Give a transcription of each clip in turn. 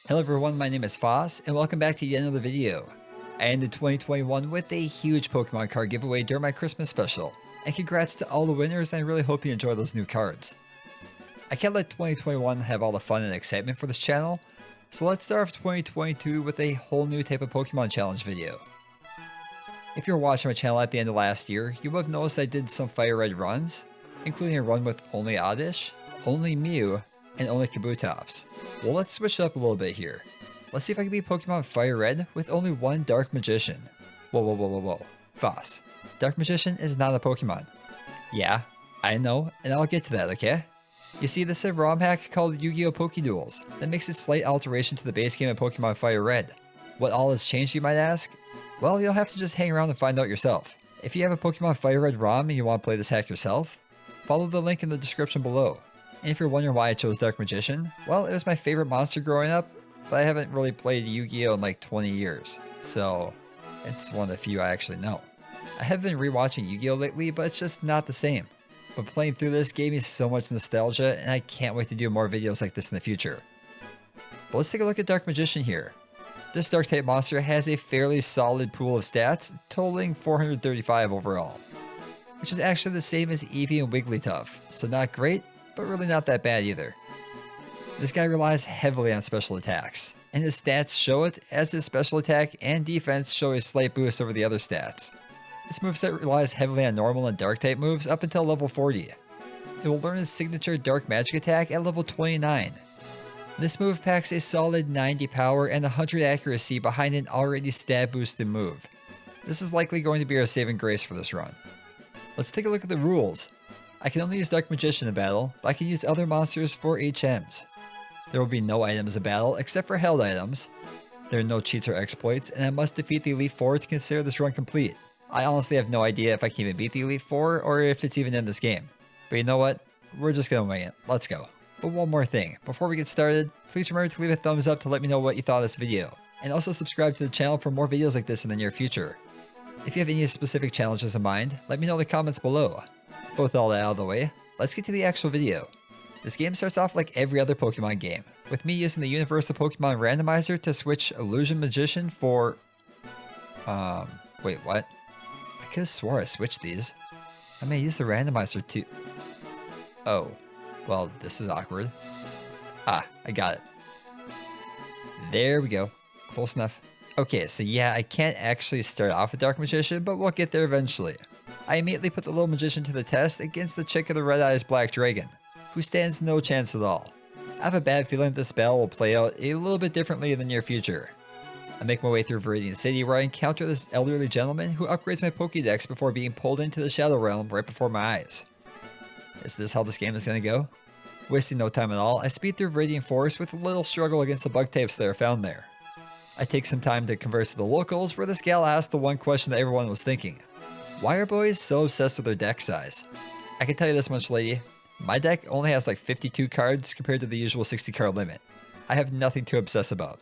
Hello everyone, my name is Foss, and welcome back to yet another video. I ended 2021 with a huge Pokemon card giveaway during my Christmas special, and congrats to all the winners, and I really hope you enjoy those new cards. I can't let 2021 have all the fun and excitement for this channel, so let's start off 2022 with a whole new type of Pokemon Challenge video. If you were watching my channel at the end of last year, you would have noticed I did some FireRed runs, including a run with only Oddish, only Mew, and only Kabutops. Well, let's switch it up a little bit here. Let's see if I can beat Pokemon FireRed with only one Dark Magician. Whoa. Foss. Dark Magician is not a Pokemon. Yeah, I know, and I'll get to that, okay? You see, this is a ROM hack called YuGiOh PokeDuels that makes a slight alteration to the base game of Pokemon FireRed. What all has changed, you might ask? Well, you'll have to just hang around and find out yourself. If you have a Pokemon FireRed ROM and you want to play this hack yourself, follow the link in the description below. And if you're wondering why I chose Dark Magician, well, it was my favorite monster growing up, but I haven't really played Yu-Gi-Oh in like 20 years, so it's one of the few I actually know. I have been rewatching Yu-Gi-Oh lately, but it's just not the same. But playing through this gave me so much nostalgia, and I can't wait to do more videos like this in the future. But let's take a look at Dark Magician here. This Dark type monster has a fairly solid pool of stats, totaling 435 overall, which is actually the same as Eevee and Wigglytuff, so not great, but really not that bad either. This guy relies heavily on special attacks, and his stats show it, as his special attack and defense show a slight boost over the other stats. This moveset relies heavily on normal and dark type moves up until level 40. It will learn his signature dark magic attack at level 29. This move packs a solid 90 power and 100 accuracy behind an already stat boosted move. This is likely going to be our saving grace for this run. Let's take a look at the rules. I can only use Dark Magician in battle, but I can use other monsters for HMs. There will be no items in battle except for held items. There are no cheats or exploits, and I must defeat the Elite Four to consider this run complete. I honestly have no idea if I can even beat the Elite Four or if it's even in this game. But you know what? We're just gonna wing it. Let's go. But one more thing, before we get started, please remember to leave a thumbs up to let me know what you thought of this video. And also subscribe to the channel for more videos like this in the near future. If you have any specific challenges in mind, let me know in the comments below. With all that out of the way, let's get to the actual video. This game starts off like every other Pokemon game, with me using the Universal Pokemon Randomizer to switch Illusion Magician for... wait, what? I could have swore I switched these. I may use the randomizer to... Oh, well, this is awkward. Ah, I got it. There we go. Close enough. Okay, so yeah, I can't actually start off with Dark Magician, but we'll get there eventually. I immediately put the little magician to the test against the chick of the Red Eyes Black Dragon, who stands no chance at all. I have a bad feeling this battle will play out a little bit differently in the near future. I make my way through Viridian City where I encounter this elderly gentleman who upgrades my Pokédex before being pulled into the Shadow Realm right before my eyes. Is this how this game is going to go? Wasting no time at all, I speed through Viridian Forest with a little struggle against the bug types that are found there. I take some time to converse with the locals where this gal asks the one question that everyone was thinking. Why are boys so obsessed with their deck size? I can tell you this much, lady. My deck only has like 52 cards compared to the usual 60 card limit. I have nothing to obsess about.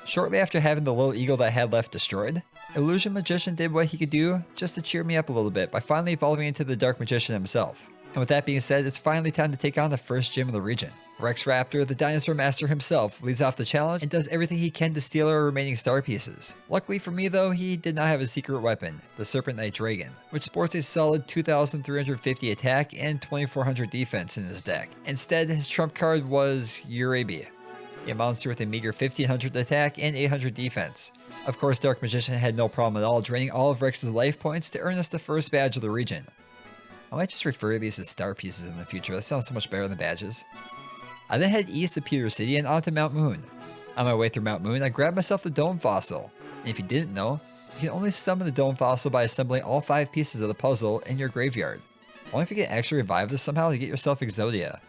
Shortly after having the little eagle that I had left destroyed, Illusion Magician did what he could do just to cheer me up a little bit by finally evolving into the Dark Magician himself. And with that being said, it's finally time to take on the first gym of the region. Rex Raptor, the dinosaur master himself, leads off the challenge and does everything he can to steal our remaining star pieces. Luckily for me though, he did not have a secret weapon, the Serpent Knight Dragon, which sports a solid 2,350 attack and 2,400 defense in his deck. Instead, his trump card was Uraby, a monster with a meager 1,500 attack and 800 defense. Of course, Dark Magician had no problem at all draining all of Rex's life points to earn us the first badge of the region. I might just refer to these as star pieces in the future, that sounds so much better than badges. I then head east to Peter City and onto Mount Moon. On my way through Mount Moon, I grabbed myself the Dome Fossil. And if you didn't know, you can only summon the Dome Fossil by assembling all 5 pieces of the puzzle in your graveyard. Only if you can actually revive this somehow to get yourself Exodia.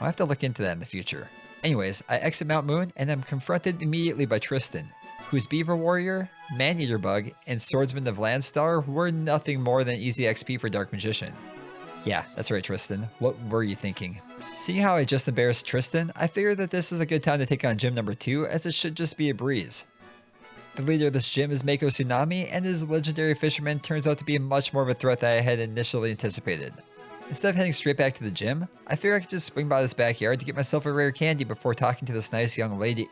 I'll have to look into that in the future. Anyways, I exit Mount Moon and I'm confronted immediately by Tristan, whose Beaver Warrior, Maneater Bug, and Swordsman of Landstar were nothing more than easy XP for Dark Magician. Yeah, that's right, Tristan. What were you thinking? Seeing how I just embarrassed Tristan, I figured that this is a good time to take on gym number 2, as it should just be a breeze. The leader of this gym is Mako Tsunami, and his legendary fisherman turns out to be much more of a threat than I had initially anticipated. Instead of heading straight back to the gym, I figured I could just swing by this backyard to get myself a rare candy before talking to this nice young lady.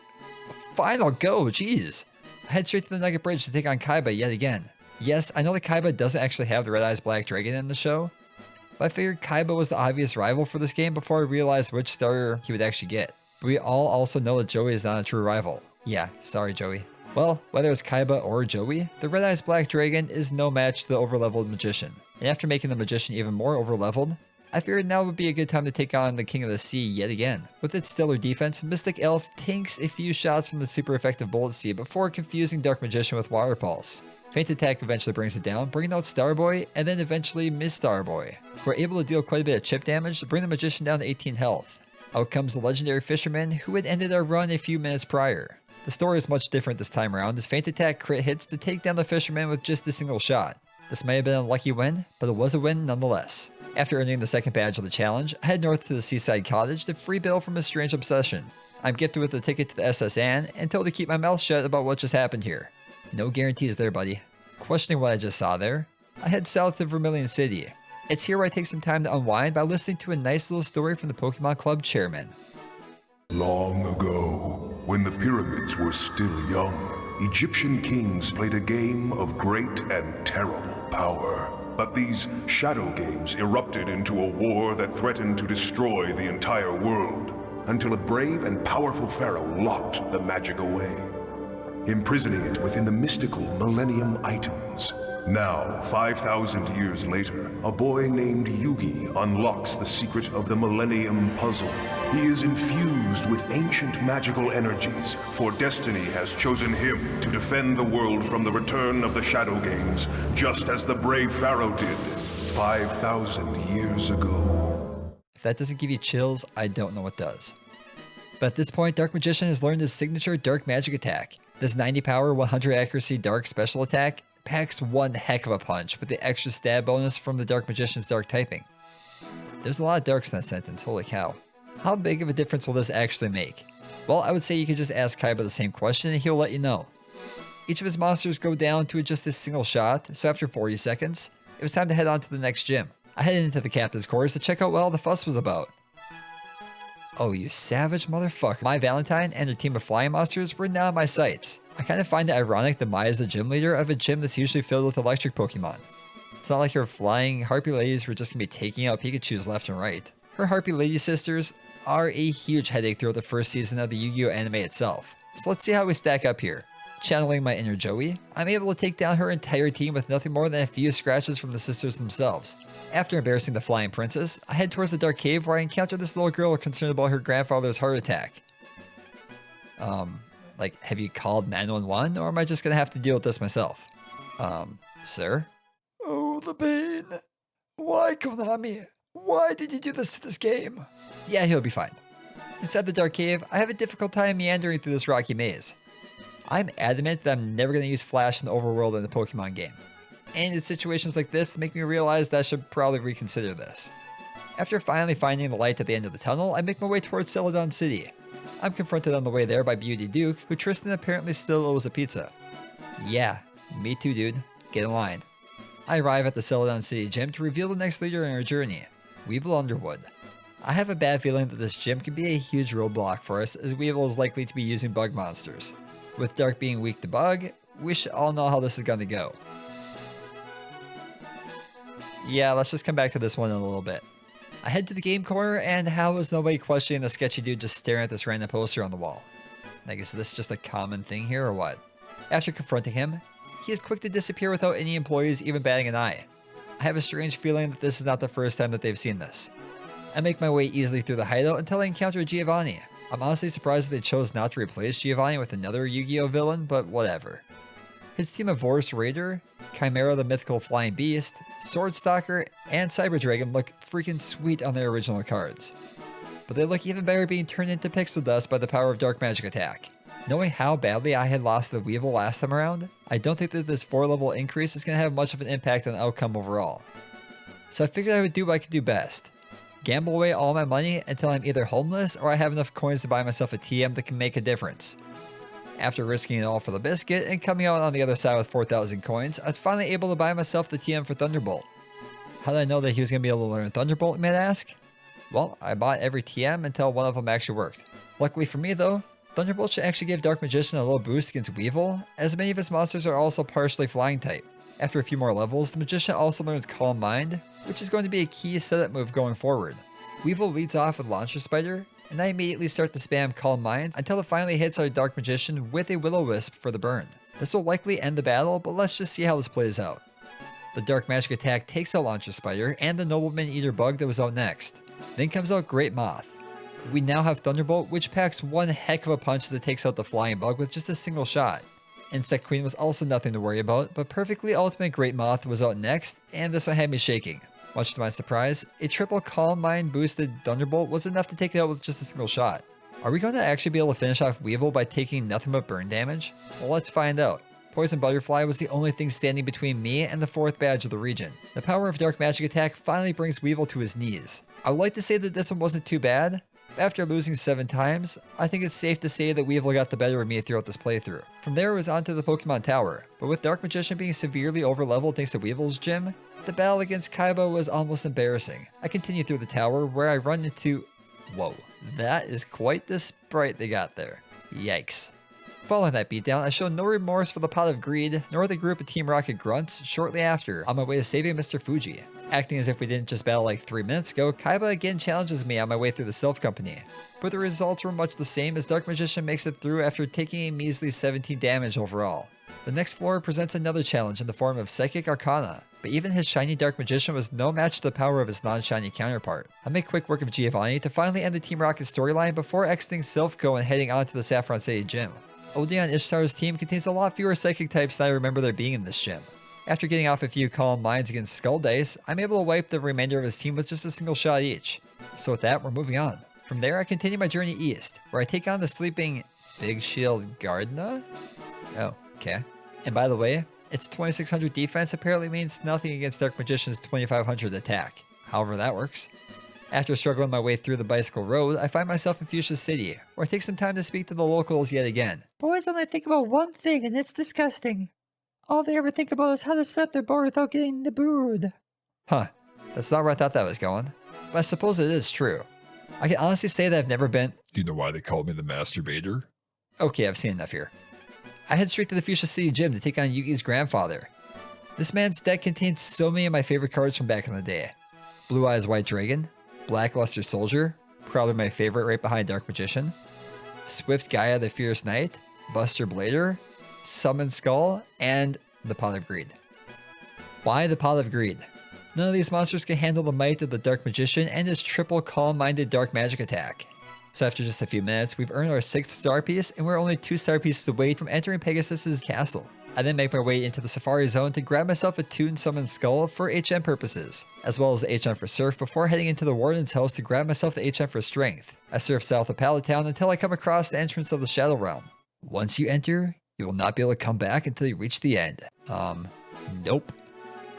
Final go, jeez. I head straight to the Nugget Bridge to take on Kaiba yet again. Yes, I know that Kaiba doesn't actually have the Red Eyes Black Dragon in the show, but I figured Kaiba was the obvious rival for this game before I realized which starter he would actually get. But we all also know that Joey is not a true rival. Yeah, sorry Joey. Well, whether it's Kaiba or Joey, the Red Eyes Black Dragon is no match to the overleveled Magician. And after making the Magician even more overleveled, I figured now would be a good time to take on the King of the Sea yet again. With its stellar defense, Mystic Elf tanks a few shots from the super effective Bullet Seed before confusing Dark Magician with Water Pulse. Feint Attack eventually brings it down, bringing out Starboy, and then eventually Miss Starboy, who are able to deal quite a bit of chip damage to bring the Magician down to 18 health. Out comes the legendary Fisherman, who had ended our run a few minutes prior. The story is much different this time around, as Feint Attack crit hits to take down the Fisherman with just a single shot. This may have been a lucky win, but it was a win nonetheless. After earning the second badge of the challenge, I head north to the Seaside Cottage to free Bill from his strange obsession. I'm gifted with a ticket to the SS Anne and told to keep my mouth shut about what just happened here. No guarantees there, buddy. Questioning what I just saw there, I head south to Vermilion City. It's here where I take some time to unwind by listening to a nice little story from the Pokemon Club chairman. Long ago, when the pyramids were still young, Egyptian kings played a game of great and terrible power. But these shadow games erupted into a war that threatened to destroy the entire world, until a brave and powerful pharaoh locked the magic away, imprisoning it within the mystical Millennium Items. Now, 5,000 years later, a boy named Yugi unlocks the secret of the Millennium Puzzle. He is infused with ancient magical energies, for destiny has chosen him to defend the world from the return of the Shadow Games, just as the brave pharaoh did 5,000 years ago. If that doesn't give you chills, I don't know what does. But at this point, Dark Magician has learned his signature Dark Magic attack. This 90 power, 100 accuracy Dark special attack packs one heck of a punch with the extra stab bonus from the Dark Magician's Dark typing. There's a lot of darks in that sentence, holy cow. How big of a difference will this actually make? Well, I would say you could just ask Kaiba the same question and he'll let you know. Each of his monsters go down to just a single shot, so after 40 seconds, it was time to head on to the next gym. I headed into the captain's quarters to check out what all the fuss was about. Oh, you savage motherfucker. My Valentine and her team of flying monsters were now in my sights. I kind of find it ironic that Maya is the gym leader of a gym that's usually filled with electric Pokemon. It's not like her flying Harpy ladies were just going to be taking out Pikachus left and right. Her Harpy lady sisters are a huge headache throughout the first season of the Yu-Gi-Oh anime itself. So let's see how we stack up here. Channeling my inner Joey, I'm able to take down her entire team with nothing more than a few scratches from the sisters themselves. After embarrassing the flying princess, I head towards the dark cave where I encounter this little girl concerned about her grandfather's heart attack. Like, have you called 911 or am I just gonna have to deal with this myself? Sir? Oh, the pain. Why, Konami? Why did you do this to this game? Yeah, he'll be fine. Inside the dark cave, I have a difficult time meandering through this rocky maze. I'm adamant that I'm never going to use Flash in the overworld in the Pokemon game. And it's situations like this that make me realize that I should probably reconsider this. After finally finding the light at the end of the tunnel, I make my way towards Celadon City. I'm confronted on the way there by Beauty Duke, who Tristan apparently still owes a pizza. Yeah, me too, dude. Get in line. I arrive at the Celadon City gym to reveal the next leader in our journey, Weevil Underwood. I have a bad feeling that this gym could be a huge roadblock for us, as Weevil is likely to be using bug monsters. With Dark being weak to bug, we should all know how this is going to go. Yeah, let's just come back to this one in a little bit. I head to the game corner, and how is nobody questioning the sketchy dude just staring at this random poster on the wall? I guess this is just a common thing here, or what? After confronting him, he is quick to disappear without any employees even batting an eye. I have a strange feeling that this is not the first time that they've seen this. I make my way easily through the hideout until I encounter Giovanni. I'm honestly surprised that they chose not to replace Giovanni with another Yu-Gi-Oh villain, but whatever. His team of Vorus Raider, Chimera the Mythical Flying Beast, Sword Stalker, and Cyber Dragon look freaking sweet on their original cards. But they look even better being turned into pixel dust by the power of Dark Magic attack. Knowing how badly I had lost the Weevil last time around, I don't think that this 4-level increase is going to have much of an impact on the outcome overall. So I figured I would do what I could do best. Gamble away all my money until I'm either homeless or I have enough coins to buy myself a TM that can make a difference. After risking it all for the biscuit and coming out on the other side with 4,000 coins, I was finally able to buy myself the TM for Thunderbolt. How did I know that he was going to be able to learn Thunderbolt, you might ask? Well, I bought every TM until one of them actually worked. Luckily for me though, Thunderbolt should actually give Dark Magician a little boost against Weevil, as many of his monsters are also partially flying type. After a few more levels, the Magician also learns Calm Mind, which is going to be a key setup move going forward. Weevil leads off with Launcher Spider, and I immediately start to spam Calm Mind until it finally hits our Dark Magician with a Will-O-Wisp for the burn. This will likely end the battle, but let's just see how this plays out. The Dark Magic attack takes out Launcher Spider and the Nobleman Eater bug that was out next. Then comes out Great Moth. We now have Thunderbolt, which packs one heck of a punch that takes out the flying bug with just a single shot. Insect Queen was also nothing to worry about, but Perfectly Ultimate Great Moth was out next, and this one had me shaking. Much to my surprise, a triple Calm Mind boosted Thunderbolt was enough to take it out with just a single shot. Are we going to actually be able to finish off Weevil by taking nothing but burn damage? Well, let's find out. Poison Butterfly was the only thing standing between me and the 4th badge of the region. The power of Dark Magic attack finally brings Weevil to his knees. I would like to say that this one wasn't too bad, but after losing 7 times, I think it's safe to say that Weevil got the better of me throughout this playthrough. From there it was onto the Pokemon Tower, but with Dark Magician being severely overleveled thanks to Weevil's gym, the battle against Kaiba was almost embarrassing. I continue through the tower where I run into... Whoa, that is quite the sprite they got there. Yikes. Following that beatdown, I showed no remorse for the Pot of Greed, nor the group of Team Rocket grunts shortly after, on my way to saving Mr. Fuji. Acting as if we didn't just battle like 3 minutes ago, Kaiba again challenges me on my way through the Stealth Company. But the results were much the same as Dark Magician makes it through after taking a measly 17 damage overall. The next floor presents another challenge in the form of Psychic Arcana, but even his shiny Dark Magician was no match to the power of his non-shiny counterpart. I make quick work of Giovanni to finally end the Team Rocket storyline before exiting Silphco and heading on to the Saffron City gym. Odeon Ishtar's team contains a lot fewer psychic types than I remember there being in this gym. After getting off a few Calm Minds against Skull Dice, I'm able to wipe the remainder of his team with just a single shot each. So with that, we're moving on. From there, I continue my journey east, where I take on the sleeping Big Shield Gardna? Oh, okay. And by the way, its 2600 defense apparently means nothing against Dark Magician's 2500 attack. However that works. After struggling my way through the bicycle road, I find myself in Fuchsia City, where I take some time to speak to the locals yet again. Boys only think about one thing, and it's disgusting. All they ever think about is how to set up their board without getting booed. Huh, that's not where I thought that was going. But I suppose it is true. I can honestly say that I've never been... Do you know why they called me the masturbator? Okay, I've seen enough here. I head straight to the Fuchsia City gym to take on Yugi's grandfather. This man's deck contains so many of my favorite cards from back in the day. Blue Eyes White Dragon, Blackluster Soldier, probably my favorite right behind Dark Magician, Swift Gaia the Fierce Knight, Buster Blader, Summon Skull, and the Pot of Greed. Why the Pot of Greed? None of these monsters can handle the might of the Dark Magician and his triple calm-minded Dark Magic attack. So after just a few minutes, we've earned our 6th star piece and we're only 2 star pieces away from entering Pegasus's castle. I then make my way into the Safari Zone to grab myself a Toon Summon Skull for HM purposes, as well as the HM for Surf before heading into the Warden's house to grab myself the HM for Strength. I surf south of Pallet Town until I come across the entrance of the Shadow Realm. Once you enter, you will not be able to come back until you reach the end. Nope.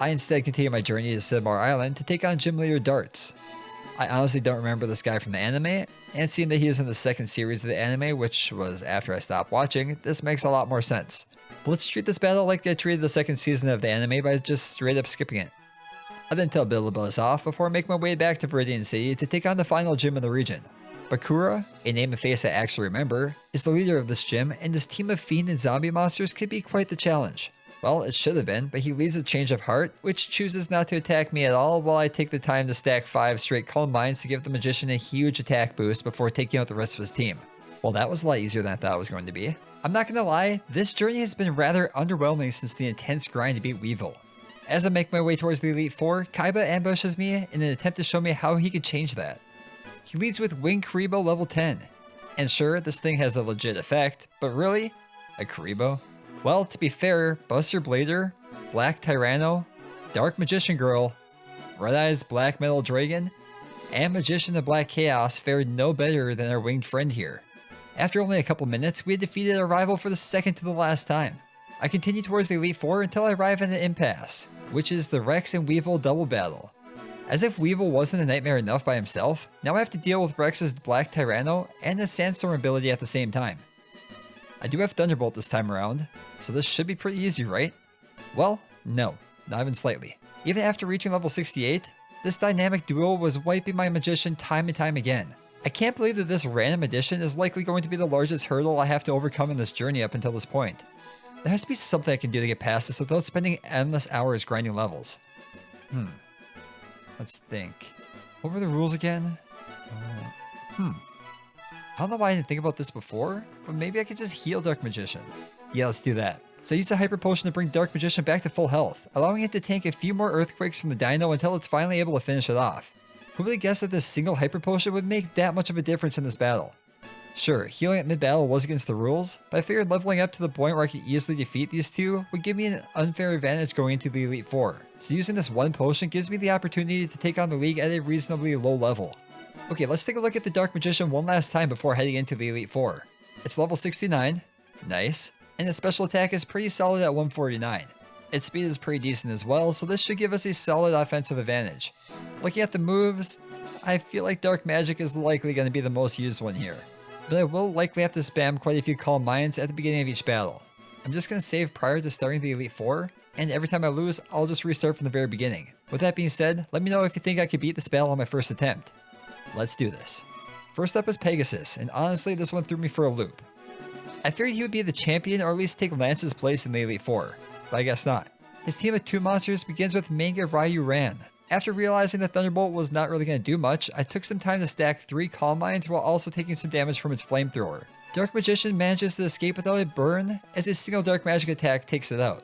I instead continue my journey to Sidmar Island to take on Gym Leader Darts. I honestly don't remember this guy from the anime, and seeing that he was in the 2nd series of the anime, which was after I stopped watching, this makes a lot more sense. But let's treat this battle like they treated the 2nd season of the anime by just straight up skipping it. I then tell Bilibus off before I make my way back to Viridian City to take on the final gym in the region. Bakura, a name and face I actually remember, is the leader of this gym, and this team of fiend and zombie monsters could be quite the challenge. Well, it should have been, but he leaves a change of heart, which chooses not to attack me at all while I take the time to stack 5 straight Calm Minds to give the Magician a huge attack boost before taking out the rest of his team. Well, that was a lot easier than I thought it was going to be. I'm not gonna lie, this journey has been rather underwhelming since the intense grind to beat Weevil. As I make my way towards the Elite Four, Kaiba ambushes me in an attempt to show me how he could change that. He leads with Wing Karibo level 10. And sure, this thing has a legit effect, but really? A Karibo? Well, to be fair, Buster Blader, Black Tyranno, Dark Magician Girl, Red Eyes Black Metal Dragon, and Magician of Black Chaos fared no better than our winged friend here. After only a couple minutes, we had defeated our rival for the 2nd to the last time. I continue towards the Elite Four until I arrive at an impasse, which is the Rex and Weevil double battle. As if Weevil wasn't a nightmare enough by himself, now I have to deal with Rex's Black Tyranno and his Sandstorm ability at the same time. I do have Thunderbolt this time around, so this should be pretty easy, right? Well, no, not even slightly. Even after reaching level 68, this dynamic duo was wiping my Magician time and time again. I can't believe that this random addition is likely going to be the largest hurdle I have to overcome in this journey up until this point. There has to be something I can do to get past this without spending endless hours grinding levels. Let's think. What were the rules again? I don't know why I didn't think about this before, but maybe I could just heal Dark Magician. Yeah, let's do that. So I use a Hyper Potion to bring Dark Magician back to full health, allowing it to tank a few more Earthquakes from the Dino until it's finally able to finish it off. Who would have guessed that this single Hyper Potion would make that much of a difference in this battle? Sure, healing at mid-battle was against the rules, but I figured leveling up to the point where I could easily defeat these two would give me an unfair advantage going into the Elite Four. So using this one potion gives me the opportunity to take on the league at a reasonably low level. Okay, let's take a look at the Dark Magician one last time before heading into the Elite Four. It's level 69, nice, and its special attack is pretty solid at 149. Its speed is pretty decent as well, so this should give us a solid offensive advantage. Looking at the moves, I feel like Dark Magic is likely going to be the most used one here, but I will likely have to spam quite a few Calm Minds at the beginning of each battle. I'm just going to save prior to starting the Elite Four, and every time I lose, I'll just restart from the very beginning. With that being said, let me know if you think I could beat this battle on my first attempt. Let's do this. First up is Pegasus, and honestly this one threw me for a loop. I figured he would be the champion or at least take Lance's place in the Elite Four, but I guess not. His team of two monsters begins with Manga Ryu Ran. After realizing that Thunderbolt was not really going to do much, I took some time to stack 3 Calm Minds while also taking some damage from its Flamethrower. Dark Magician manages to escape without a burn as a single Dark Magic attack takes it out.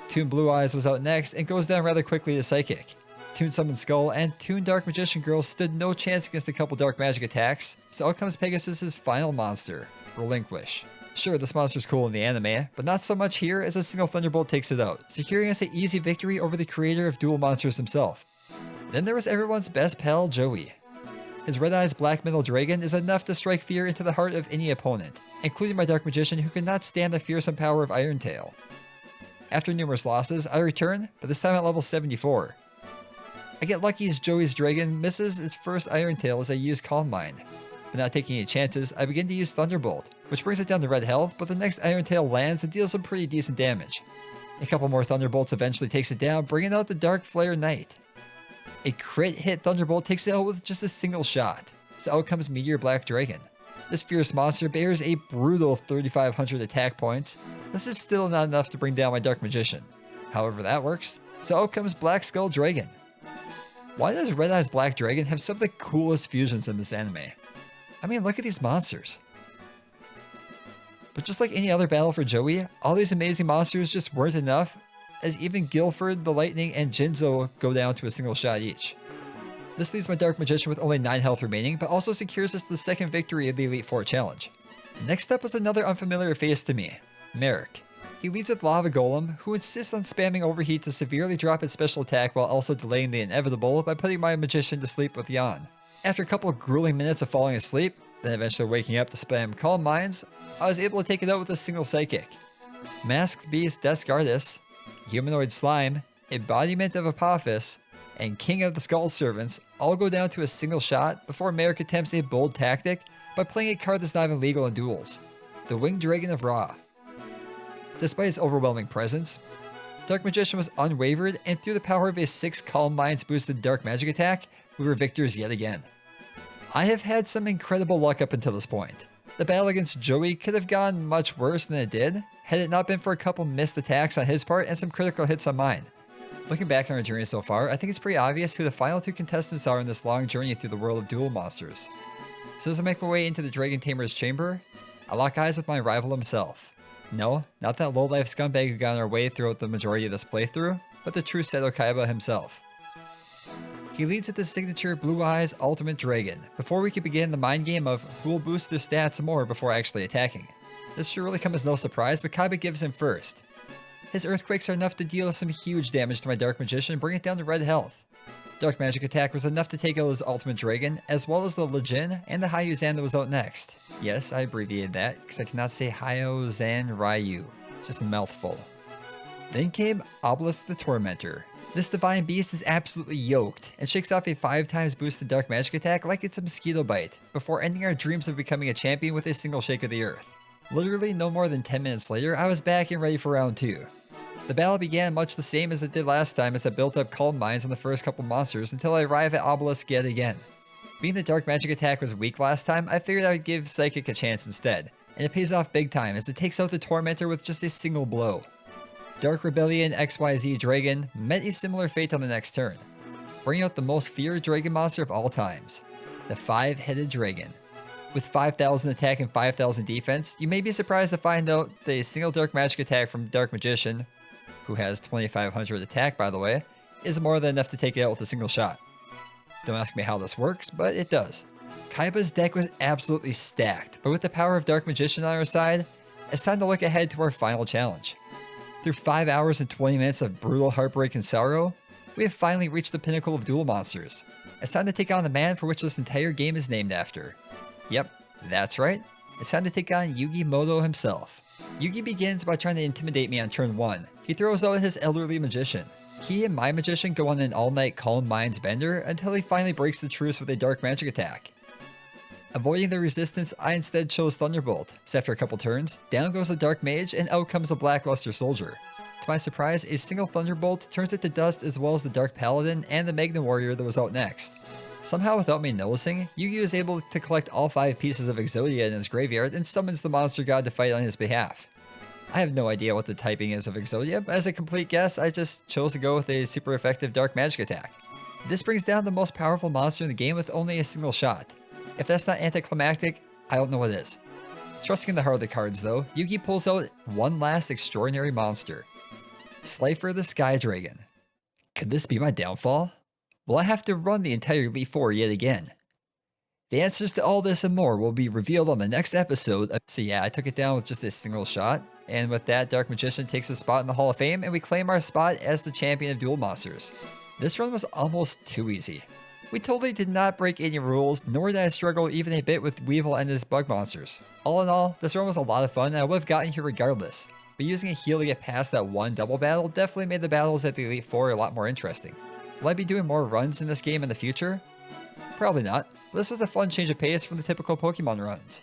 Toon Blue Eyes was out next and goes down rather quickly to Psychic. Toon Summon Skull and Toon Dark Magician Girl stood no chance against a couple Dark Magic attacks, so out comes Pegasus' final monster, Relinquish. Sure, this monster's cool in the anime, but not so much here as a single Thunderbolt takes it out, securing us an easy victory over the creator of Duel Monsters himself. Then there was everyone's best pal, Joey. His Red Eyes Black Metal Dragon is enough to strike fear into the heart of any opponent, including my Dark Magician who could not stand the fearsome power of Iron Tail. After numerous losses, I return, but this time at level 74. I get lucky as Joey's Dragon misses its first Iron Tail as I use Calm Mind. But not taking any chances, I begin to use Thunderbolt, which brings it down to red health, but the next Iron Tail lands and deals some pretty decent damage. A couple more Thunderbolts eventually takes it down, bringing out the Dark Flare Knight. A crit hit Thunderbolt takes it out with just a single shot, so out comes Meteor Black Dragon. This fierce monster bears a brutal 3,500 attack points. This is still not enough to bring down my Dark Magician. However that works, so out comes Black Skull Dragon. Why does Red Eyes Black Dragon have some of the coolest fusions in this anime? I mean, look at these monsters. But just like any other battle for Joey, all these amazing monsters just weren't enough, as even Guilford, the Lightning, and Jinzo go down to a single shot each. This leaves my Dark Magician with only 9 health remaining, but also secures us the second victory of the Elite Four challenge. Next up was another unfamiliar face to me, Merrick. He leads with Lava Golem, who insists on spamming Overheat to severely drop its special attack while also delaying the inevitable by putting my Magician to sleep with Yawn. After a couple of grueling minutes of falling asleep, then eventually waking up to spam Calm Minds, I was able to take it out with a single Psychic. Masked Beast Desgardus, Humanoid Slime, Embodiment of Apophis, and King of the Skull Servants all go down to a single shot before Merrick attempts a bold tactic by playing a card that's not even legal in duels, the Winged Dragon of Ra. Despite its overwhelming presence, Dark Magician was unwavered, and through the power of a 6 Calm Minds boosted Dark Magic attack, we were victors yet again. I have had some incredible luck up until this point. The battle against Joey could have gone much worse than it did, had it not been for a couple missed attacks on his part and some critical hits on mine. Looking back on our journey so far, I think it's pretty obvious who the final 2 contestants are in this long journey through the world of Duel Monsters. So as I make my way into the Dragon Tamer's chamber, I lock eyes with my rival himself. No, not that low-life scumbag who got in our way throughout the majority of this playthrough, but the true Seto Kaiba himself. He leads with his signature Blue Eyes Ultimate Dragon, before we can begin the mind game of who will boost their stats more before actually attacking. This should really come as no surprise, but Kaiba gives him first. His Earthquakes are enough to deal some huge damage to my Dark Magician and bring it down to red health. Dark Magic attack was enough to take out his Ultimate Dragon, as well as the Lejin and the Hayuzan that was out next. Yes, I abbreviated that, because I cannot say Hayuzan Ryu. Just a mouthful. Then came Obelisk the Tormentor. This divine beast is absolutely yoked, and shakes off a 5 times boosted Dark Magic attack like it's a mosquito bite, before ending our dreams of becoming a champion with a single shake of the earth. Literally no more than 10 minutes later, I was back and ready for round 2. The battle began much the same as it did last time as I built up Calm Minds on the first couple monsters until I arrive at Obelisk yet again. Being the dark magic attack was weak last time, I figured I would give Psychic a chance instead, and it pays off big time as it takes out the Tormentor with just a single blow. Dark Rebellion XYZ Dragon met a similar fate on the next turn, bringing out the most feared dragon monster of all times, the 5-headed dragon. With 5,000 attack and 5,000 defense, you may be surprised to find out that a single dark magic attack from Dark Magician, who has 2,500 attack by the way, is more than enough to take it out with a single shot. Don't ask me how this works, but it does. Kaiba's deck was absolutely stacked, but with the power of Dark Magician on our side, it's time to look ahead to our final challenge. Through 5 hours and 20 minutes of brutal heartbreak and sorrow, we have finally reached the pinnacle of duel monsters. It's time to take on the man for which this entire game is named after. Yep, that's right. It's time to take on YuGiOh himself. Yugi begins by trying to intimidate me on turn 1. He throws out his elderly magician. He and my magician go on an all-night Calm Minds bender until he finally breaks the truce with a dark magic attack. Avoiding the resistance, I instead chose Thunderbolt, so after a couple turns, down goes the Dark Mage and out comes the Blackluster Soldier. To my surprise, a single Thunderbolt turns it to dust as well as the Dark Paladin and the Magna Warrior that was out next. Somehow without me noticing, YuGiOh is able to collect all 5 pieces of Exodia in his graveyard and summons the monster god to fight on his behalf. I have no idea what the typing is of Exodia, but as a complete guess, I just chose to go with a super effective dark magic attack. This brings down the most powerful monster in the game with only a single shot. If that's not anticlimactic, I don't know what is. Trusting in the heart of the cards though, YuGiOh pulls out one last extraordinary monster. Slifer the Sky Dragon. Could this be my downfall? Will I have to run the entire Elite Four yet again? The answers to all this and more will be revealed on the next episode. So yeah, I took it down with just a single shot. And with that, Dark Magician takes a spot in the Hall of Fame and we claim our spot as the champion of duel monsters. This run was almost too easy. We totally did not break any rules, nor did I struggle even a bit with Weevil and his bug monsters. All in all, this run was a lot of fun and I would have gotten here regardless. But using a heal to get past that one double battle definitely made the battles at the Elite Four a lot more interesting. Will I be doing more runs in this game in the future? Probably not. This was a fun change of pace from the typical Pokemon runs.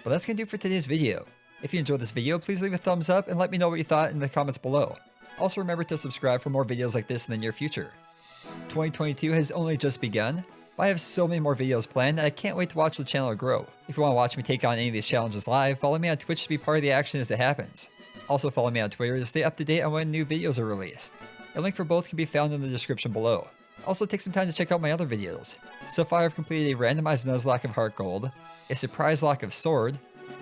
But that's going to do for today's video. If you enjoyed this video, please leave a thumbs up and let me know what you thought in the comments below. Also remember to subscribe for more videos like this in the near future. 2022 has only just begun, but I have so many more videos planned that I can't wait to watch the channel grow. If you want to watch me take on any of these challenges live, follow me on Twitch to be part of the action as it happens. Also follow me on Twitter to stay up to date on when new videos are released. A link for both can be found in the description below. Also take some time to check out my other videos. So far I've completed a randomized Nuzlocke of Heart Gold, a surprise lock of Sword,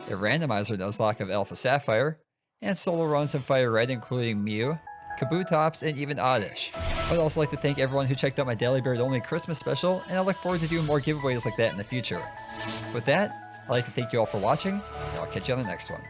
a randomizer Nuzlocke of Alpha Sapphire, and solo runs of FireRed including Mew, Kabutops, and even Oddish. I would also like to thank everyone who checked out my Daily Bird only Christmas special, and I look forward to doing more giveaways like that in the future. With that, I'd like to thank you all for watching, and I'll catch you on the next one.